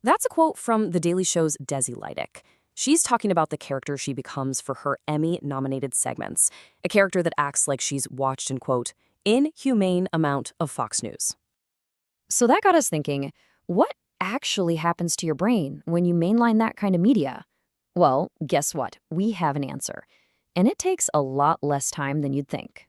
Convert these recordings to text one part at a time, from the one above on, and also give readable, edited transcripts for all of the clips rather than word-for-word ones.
That's a quote from The Daily Show's Desi Lydic. She's talking about the character she becomes for her Emmy-nominated segments, a character that acts like she's watched an, quote, inhumane amount of Fox News. So that got us thinking, what actually happens to your brain when you mainline that kind of media? Well, guess what? We have an answer. And it takes a lot less time than you'd think.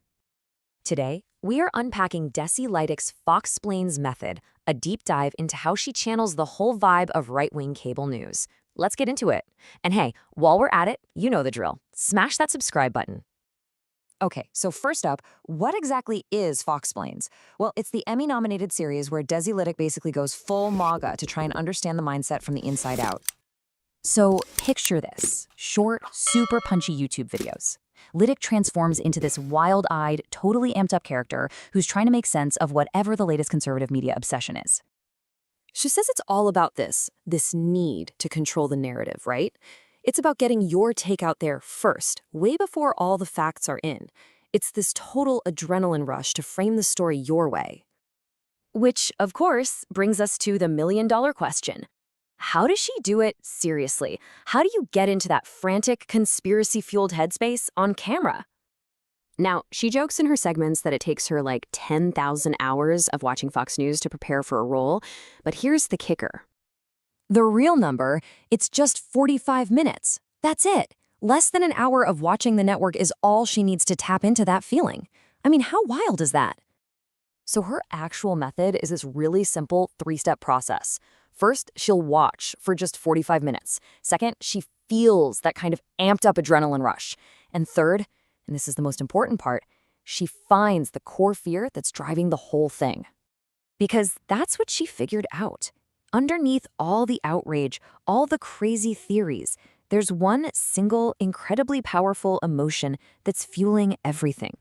Today, we are unpacking Desi Lydic's Foxsplains method, a deep dive into how she channels the whole vibe of right-wing cable news. Let's get into it. And hey, while we're at it, you know the drill. Smash that subscribe button. Okay, so first up, what exactly is Foxsplains? Well, it's the Emmy-nominated series where Desi Lydic basically goes full MAGA to try and understand the mindset from the inside out. So picture this, short, super punchy YouTube videos. Lydic transforms into this wild-eyed, totally amped-up character who's trying to make sense of whatever the latest conservative media obsession is. She says it's all about this need to control the narrative, right? It's about getting your take out there first, way before all the facts are in. It's this total adrenaline rush to frame the story your way. Which, of course, brings us to the million-dollar question. How does she do it seriously? How do you get into that frantic, conspiracy-fueled headspace on camera? Now, she jokes in her segments that it takes her like 10,000 hours of watching Fox News to prepare for a role, but here's the kicker. The real number, it's just 45 minutes. That's it. Less than an hour of watching the network is all she needs to tap into that feeling. I mean, how wild is that? So her actual method is this really simple 3-step process. First, she'll watch for just 45 minutes. Second, she feels that kind of amped up adrenaline rush. And third, and this is the most important part, she finds the core fear that's driving the whole thing. Because that's what she figured out. Underneath all the outrage, all the crazy theories, there's one single, incredibly powerful emotion that's fueling everything.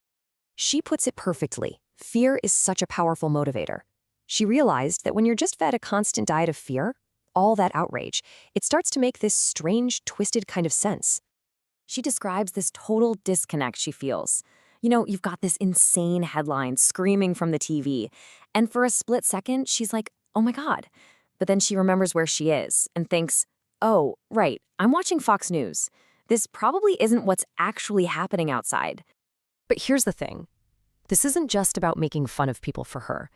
She puts it perfectly. Fear is such a powerful motivator. She realized that when you're just fed a constant diet of fear, all that outrage, it starts to make this strange, twisted kind of sense. She describes this total disconnect she feels. You know, you've got this insane headline screaming from the TV, and for a split second, she's like, oh my God. But then she remembers where she is and thinks, oh, right, I'm watching Fox News. This probably isn't what's actually happening outside. But here's the thing. This isn't just about making fun of people for her.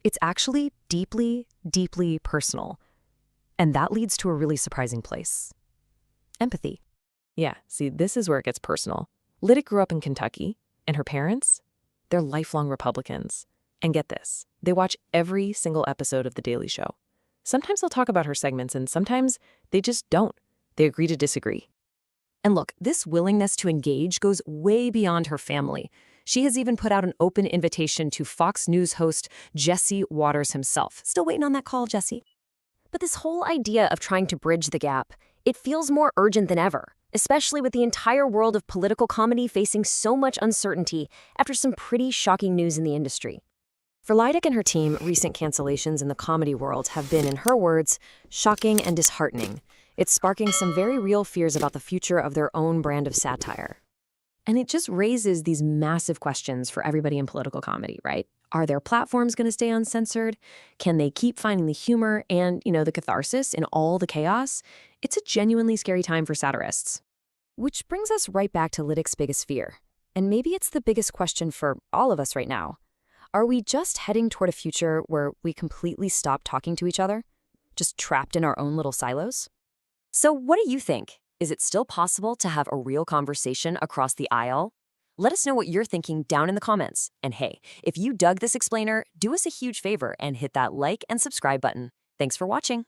It's actually deeply, deeply personal. And that leads to a really surprising place. Empathy. Yeah, see, this is where it gets personal. Lydic grew up in Kentucky, and her parents, they're lifelong Republicans. And get this, they watch every single episode of The Daily Show. Sometimes they'll talk about her segments, and sometimes they just don't. They agree to disagree. And look, this willingness to engage goes way beyond her family. She has even put out an open invitation to Fox News host Jesse Waters himself. Still waiting on that call, Jesse? But this whole idea of trying to bridge the gap, it feels more urgent than ever, especially with the entire world of political comedy facing so much uncertainty after some pretty shocking news in the industry. For Lydic and her team, recent cancellations in the comedy world have been, in her words, shocking and disheartening. It's sparking some very real fears about the future of their own brand of satire. And it just raises these massive questions for everybody in political comedy, right? Are their platforms going to stay uncensored? Can they keep finding the humor and, the catharsis in all the chaos? It's a genuinely scary time for satirists. Which brings us right back to Lydic's biggest fear. And maybe it's the biggest question for all of us right now. Are we just heading toward a future where we completely stop talking to each other? Just trapped in our own little silos? So what do you think? Is it still possible to have a real conversation across the aisle? Let us know what you're thinking down in the comments. And hey, if you dug this explainer, do us a huge favor and hit that like and subscribe button. Thanks for watching.